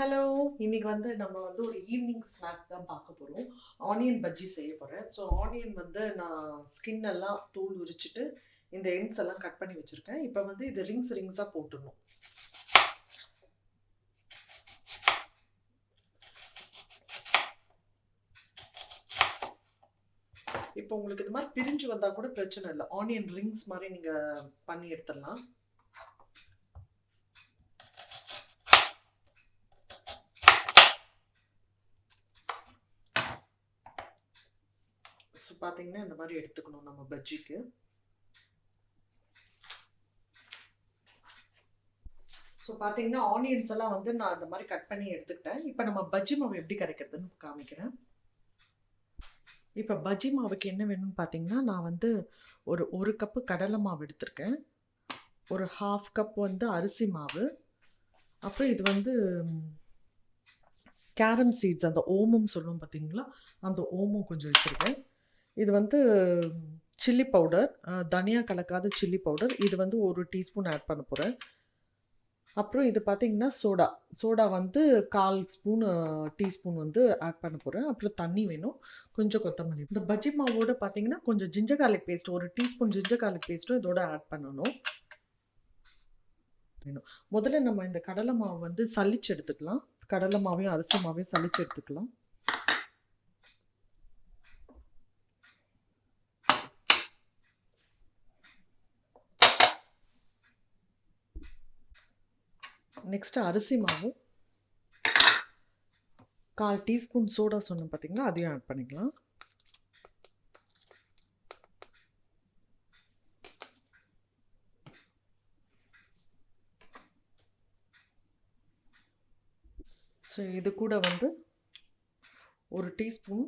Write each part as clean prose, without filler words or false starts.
Hello! இன்னைக்கு நம்ம ஒரு ஈவினிங் ஸ்நாக் தான் பார்க்க போறோம். ஆனியன் பஜ்ஜி செய்ய போறேன். ஸோ ஆனியன் நான் ஸ்கின் எல்லாம் தோல் உரிச்சுட்டு, இந்த எண்ட்ஸ் எல்லாம் கட் பண்ணி வச்சிருக்கேன். இப்ப இது ரிங்ஸ் ரிங்ஸா போட்டுறணும். இப்போ உங்களுக்கு இது மாதிரி பிரிஞ்சு வந்தா கூட பிரச்சனை இல்ல. ஆனியன் ரிங்ஸ் மாரி நீங்க பண்ணி எடுத்துடலாம். ஸோ பார்த்தீங்கன்னா, இந்த மாரி எடுத்துக்கணும் நம்ம பஜ்ஜிக்கு. ஸோ பார்த்தீங்கன்னா, ஆனியன்ஸ் எல்லாம் நான் இந்த மாரி கட் பண்ணி எடுத்துக்கிட்டேன். இப்ப நம்ம பஜ்ஜி மாவு எப்படி கரைக்கிறதுன்னு காமிக்கிறேன். இப்போ பஜ்ஜி மாவுக்கு என்ன வேணும்னு பார்த்தீங்கன்னா, நான் ஒரு 1 கப்பு கடலை மாவு எடுத்திருக்கேன். ஒரு 1/2 கப் அரிசி மாவு. அப்புறம் இது கேரம் சீட்ஸ், அந்த ஓமம் சொல்லுவோம் பார்த்தீங்களா? அந்த ஓமம் கொஞ்சம் வச்சுருக்கேன். இது சில்லி பவுடர், தனியா கலக்காத சில்லி பவுடர். இது 1 டீஸ்பூன் ஆட் பண்ண போறேன். அப்புறம் இது பார்த்தீங்கன்னா soda. Soda 1/4 spoon teaspoon add பண்ண போறேன். அப்புறம் தண்ணி வேணும். கொஞ்சம் கொத்தமல்லி. இந்த பஜ்ஜி மாவோட பார்த்தீங்கன்னா, கொஞ்சம் ginger garlic paste, 1 teaspoon ginger garlic பேஸ்ட்டும் இதோட ஆட் பண்ணணும். வேணும். முதல்ல நம்ம இந்த கடலை மாவு சலிச்சு எடுத்துக்கலாம். கடலை மாவையும் அரிசி மாவையும் சலிச்சு எடுத்துக்கலாம். நெக்ஸ்ட் அரிசி மாவு 1/4 டீஸ்பூன் சோடா சொன்னேன் பார்த்தீங்களா? அதையும் ஆட் பண்ணிக்கலாம். ஸோ இது கூட 1 டீஸ்பூன்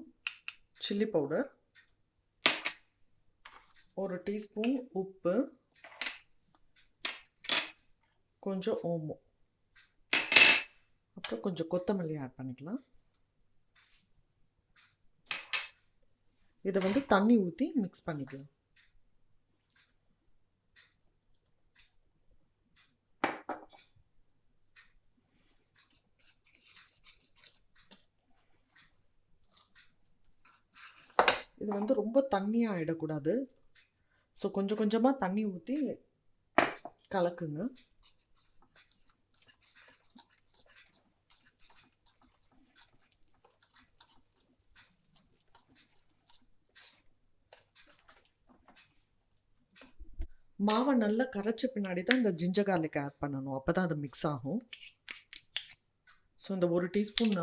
சில்லி பவுடர், 1 டீஸ்பூன் உப்பு, கொஞ்சம் ஓமம், அப்புறம் கொஞ்சம் கொத்தமல்லி ஆட் பண்ணிக்கலாம். இதை தண்ணி ஊற்றி மிக்ஸ் பண்ணிக்கலாம். இது ரொம்ப தண்ணியாக ஆகிடக்கூடாது. ஸோ கொஞ்சம் கொஞ்சமாக தண்ணி ஊற்றி கலக்குங்க. மாவை நல்லா கரைச்ச பின்னாடி தான் இந்த ஜிஞ்சர் கார்லிக் ஆட் பண்ணணும். அப்போ தான் அது மிக்ஸ் ஆகும். ஸோ இந்த 1 டீஸ்பூன்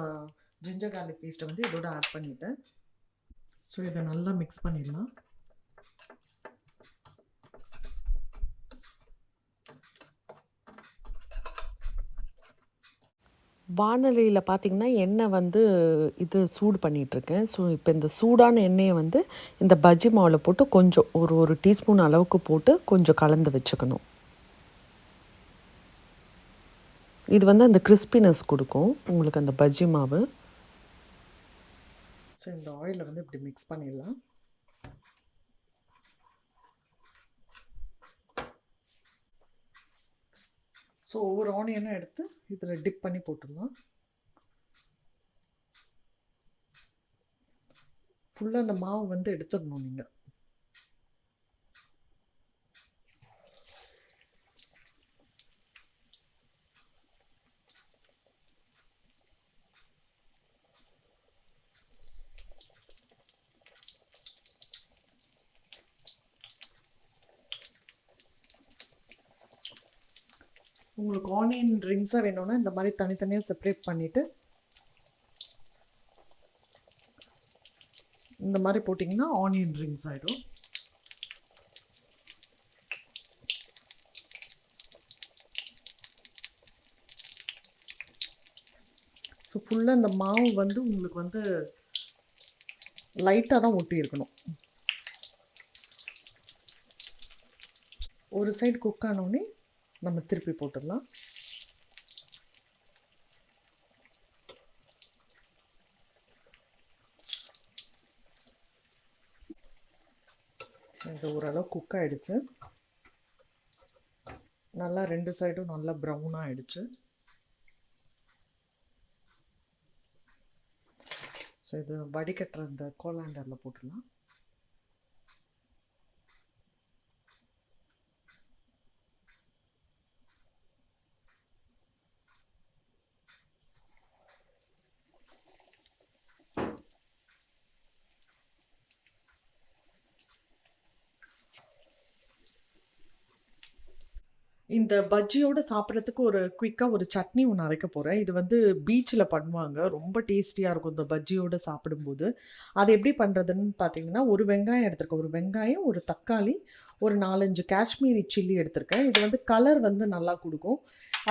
ஜிஞ்சர் கார்லிக் பேஸ்ட்டை இதோட ஆட் பண்ணிட்டேன். ஸோ இதை நல்லா மிக்ஸ் பண்ணிடலாம். வாணலியில் பார்த்திங்கன்னா எண்ணெய் இது சூடு பண்ணிகிட்ருக்கேன். ஸோ இப்போ இந்த சூடான எண்ணெயை இந்த பஜ்ஜி மாவில் போட்டு கொஞ்சம் ஒரு டீஸ்பூன் அளவுக்கு போட்டு கொஞ்சம் கலந்து வச்சுக்கணும். இது அந்த கிறிஸ்பினஸ் கொடுக்கும் உங்களுக்கு அந்த பஜ்ஜி மாவு. ஸோ இந்த ஆயிலில் இப்படி மிக்ஸ் பண்ணிடலாம். ஸோ ஒவ்வொரு ஆனியனும் எடுத்து இதில் டிப் பண்ணி போட்டுடலாம். ஃபுல்லாக அந்த மாவு எடுத்துடணும் நீங்கள். உங்களுக்கு ஆனியன் ரிங்ஸாக வேணும்னா இந்த மாதிரி தனித்தனியாக செப்பரேட் பண்ணிவிட்டு இந்த மாதிரி போட்டிங்கன்னா ஆனியன் ரிங்ஸ் ஆகிடும். ஸோ ஃபுல்லாக இந்த மாவு உங்களுக்கு லைட்டாக தான் ஒட்டி இருக்கணும். ஒரு சைடு குக் ஆனோடனே நம்ம திருப்பி போட்டுடலாம். இது ஓரளவு குக் ஆகிடுச்சு. நல்லா 2 சைடும் நல்லா ப்ரௌனாக ஆகிடுச்சு. ஸோ இது வடிகட்டுற அந்த கோலாண்டரில் போட்டுடலாம். இந்த பஜ்ஜியோட சாப்பிட்றதுக்கு ஒரு குயிக்காக ஒரு சட்னி ஒன்று அரைக்க போகிறேன். இது வந்து பீச்சில் பண்ணுவாங்க. ரொம்ப டேஸ்டியாக இருக்கும் இந்த பஜ்ஜியோட சாப்பிடும்போது. அது எப்படி பண்ணுறதுன்னு பார்த்தீங்கன்னா, ஒரு வெங்காயம் எடுத்திருக்கேன். ஒரு வெங்காயம், ஒரு தக்காளி, ஒரு 4, 5 காஷ்மீரி சில்லி எடுத்திருக்கேன். இது வந்து கலர் வந்து நல்லா கொடுக்கும்.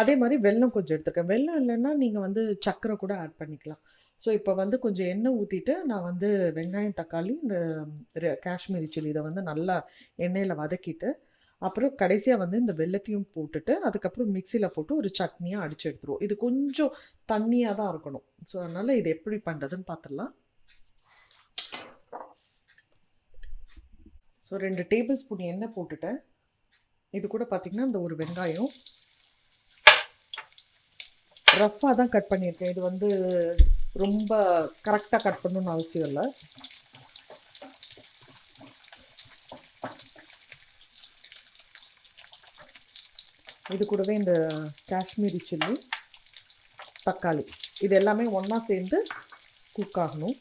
அதே மாதிரி வெல்லம் கொஞ்சம் எடுத்திருக்கேன். வெல்லம் இல்லைன்னா நீங்கள் வந்து சர்க்கரை கூட ஆட் பண்ணிக்கலாம். ஸோ இப்போ வந்து கொஞ்சம் எண்ணெய் ஊற்றிட்டு நான் வந்து வெங்காயம், தக்காளி, இந்த காஷ்மீரி சில்லி இதை வந்து நல்லா எண்ணெயில் வதக்கிட்டு அப்புறம் கடைசியாக வந்து இந்த வெல்லத்தையும் போட்டுட்டு அதுக்கப்புறம் மிக்சியில் போட்டு ஒரு சட்னியாக அடித்து எடுத்துருவோம். இது கொஞ்சம் தண்ணியாக தான் இருக்கணும். ஸோ அதனால் இது எப்படி பண்ணுறதுன்னு பார்த்துடலாம். ஸோ 2 டேபிள் ஸ்பூன் எண்ணெய் போட்டுட்டேன். இது கூட பார்த்திங்கன்னா இந்த ஒரு வெங்காயம் ரஃப்பாக தான் கட் பண்ணியிருக்கேன். இது வந்து ரொம்ப கரெக்டாக கட் பண்ணணும்னு அவசியம் இல்லை. இது கூடவே இந்த காஷ்மீரி சில்லி, தக்காளி இது எல்லாமே ஒன்றா சேர்ந்து குக் ஆகணும்.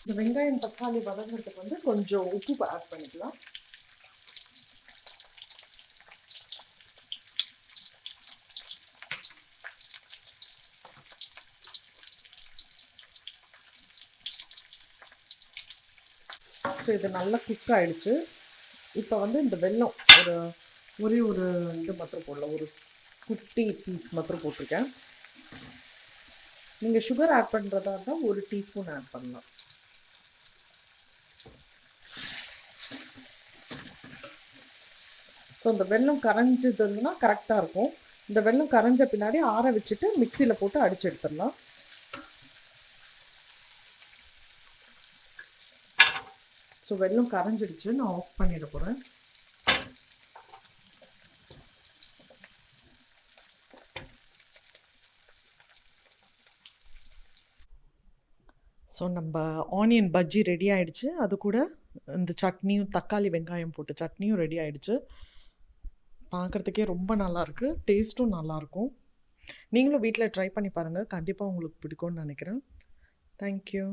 இந்த வெங்காயம் தக்காளி வதங்கிறதுக்கு வந்து கொஞ்சம் உப்பு ஆட் பண்ணிக்கலாம். ஸோ இது நல்லா குக் ஆகிடுச்சு. இப்போ வந்து இந்த வெல்லம் ஒரே ஒரு இது மாத்திரம் போடல, ஒரு குட்டி பீஸ் மாத்திரம் போட்டிருக்கேன். நீங்கள் சுகர் ஆட் பண்ணுறதா இருந்தால் 1 டீஸ்பூன் ஆட் பண்ணலாம். ஸோ இந்த வெல்லம் கரைஞ்சதுன்னா கரெக்டாக இருக்கும். இந்த வெல்லம் கரைஞ்ச பின்னாடி ஆற வச்சுட்டு மிக்சியில் போட்டு அடிச்சு எடுத்துடலாம். ஸோ வெல்லம் கரைஞ்சிடுச்சு, நான் ஆஃப் பண்ணிட போகிறேன். ஸோ நம்ம ஆனியன் பஜ்ஜி ரெடி ஆகிடுச்சு. அது கூட இந்த சட்னியும் தக்காளி வெங்காயம் போட்டு சட்னியும் ரெடி ஆகிடுச்சு. பார்க்குறதுக்கே ரொம்ப நல்லாயிருக்கு, டேஸ்ட்டும் நல்லாயிருக்கும். நீங்களும் வீட்டில் ட்ரை பண்ணி பாருங்கள், கண்டிப்பாக உங்களுக்கு பிடிக்கும்னு நினைக்கிறேன். தேங்க்யூ.